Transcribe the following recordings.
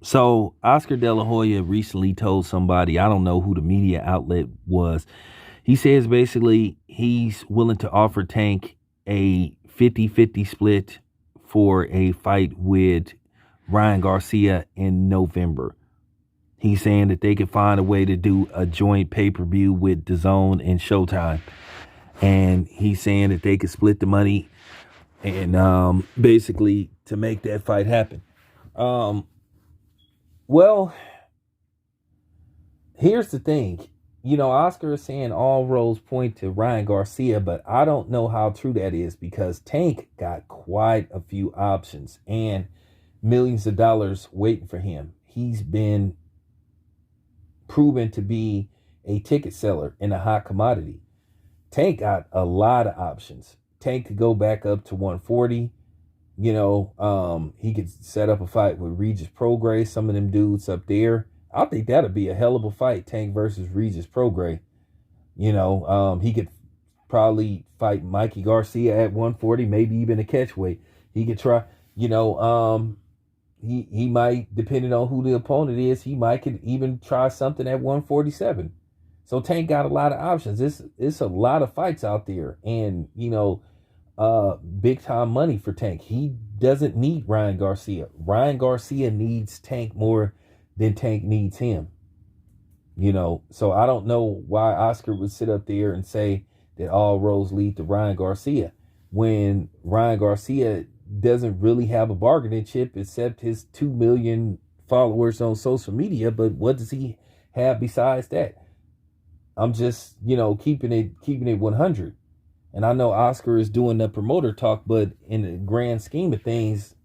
So Oscar Dela Hoya recently told somebody, I don't know who the media outlet was. He says basically he's willing to offer Tank a 50-50 split for a fight with Ryan Garcia in November. He's saying that they could find a way to do a joint pay-per-view with DAZN and Showtime. And he's saying that they could split the money and basically to make that fight happen. Um, well, here's the thing. Oscar is saying all roads point to Ryan Garcia, but I don't know how true that is because Tank got quite a few options and millions of dollars waiting for him. He's been proven to be a ticket seller in a hot commodity. Tank got a lot of options. Tank could go back up to 140. He could set up a fight with Regis Prograis, some of them dudes up there. I think that'd be a hell of a fight, Tank versus Regis Prograis. He could probably fight Mikey Garcia at 140, maybe even a catchweight. He could try, he might, depending on who the opponent is, he might could even try something at 147. So Tank got a lot of options. It's a lot of fights out there, and big time money for Tank. He doesn't need Ryan Garcia. Ryan Garcia needs Tank more than Tank needs him. So I don't know why Oscar would sit up there and say that all roads lead to Ryan Garcia when Ryan Garcia doesn't really have a bargaining chip except his 2 million followers on social media. But what does he have besides that? I'm just, keeping it 100. And I know Oscar is doing the promoter talk, but in the grand scheme of things,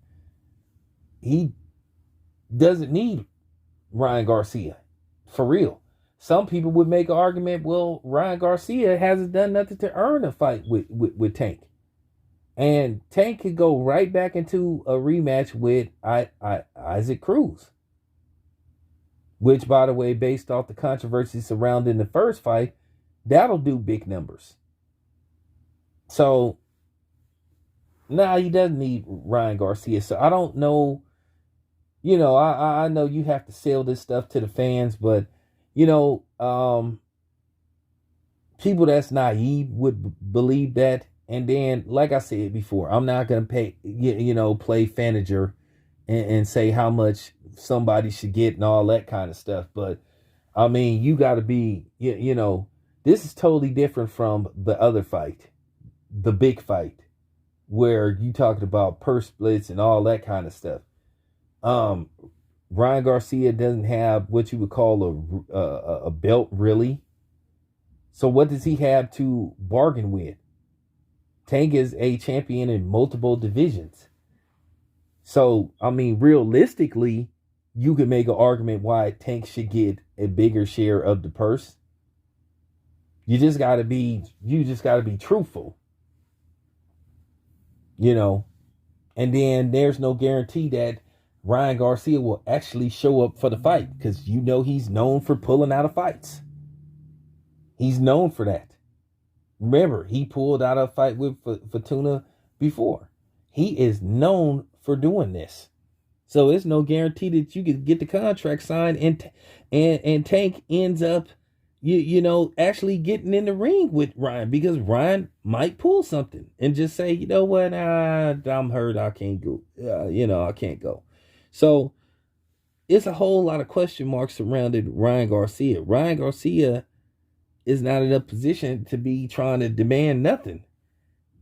he doesn't need Ryan Garcia. For real. Some people would make an argument, well, Ryan Garcia hasn't done nothing to earn a fight with Tank. And Tank could go right back into a rematch with Isaac Cruz. Which, by the way, based off the controversy surrounding the first fight, that'll do big numbers. So, he doesn't need Ryan Garcia. So, I don't know. I know you have to sell this stuff to the fans, but, people that's naive would believe that. And then, like I said before, I'm not going to play Fanager and say how much somebody should get and all that kind of stuff. But, I mean, you got to be, this is totally different from the other fight. The big fight where you talked about purse splits and all that kind of stuff. Ryan Garcia doesn't have what you would call a belt, really. So what does he have to bargain with? Tank is a champion in multiple divisions. So, I mean, realistically, you could make an argument why Tank should get a bigger share of the purse. You just gotta be truthful. And then there's no guarantee that Ryan Garcia will actually show up for the fight because he's known for pulling out of fights. He's known for that. Remember, he pulled out a fight with Fortuna before. He is known for doing this. So it's no guarantee that you can get the contract signed and Tank ends up actually getting in the ring with Ryan because Ryan might pull something and just say, you know what, I'm hurt, I can't go. I can't go. So it's a whole lot of question marks surrounding Ryan Garcia. Ryan Garcia is not in a position to be trying to demand nothing.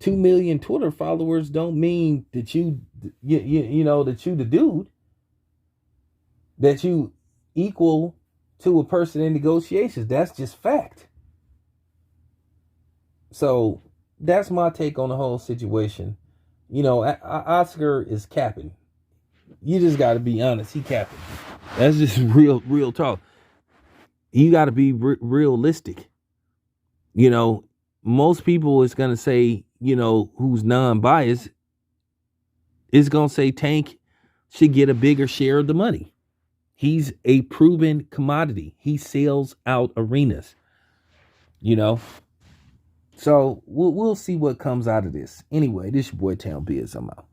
2 million Twitter followers don't mean that you that you the dude, that you equal to a person in negotiations. That's just fact. So that's my take on the whole situation. Oscar is capping. You just got to be honest. He capping. That's just real talk. You got to be realistic. Most people is going to say, who's non-biased, is going to say Tank should get a bigger share of the money. He's a proven commodity. He sells out arenas, So we'll see what comes out of this. Anyway, this your boy Town Biz. I'm out.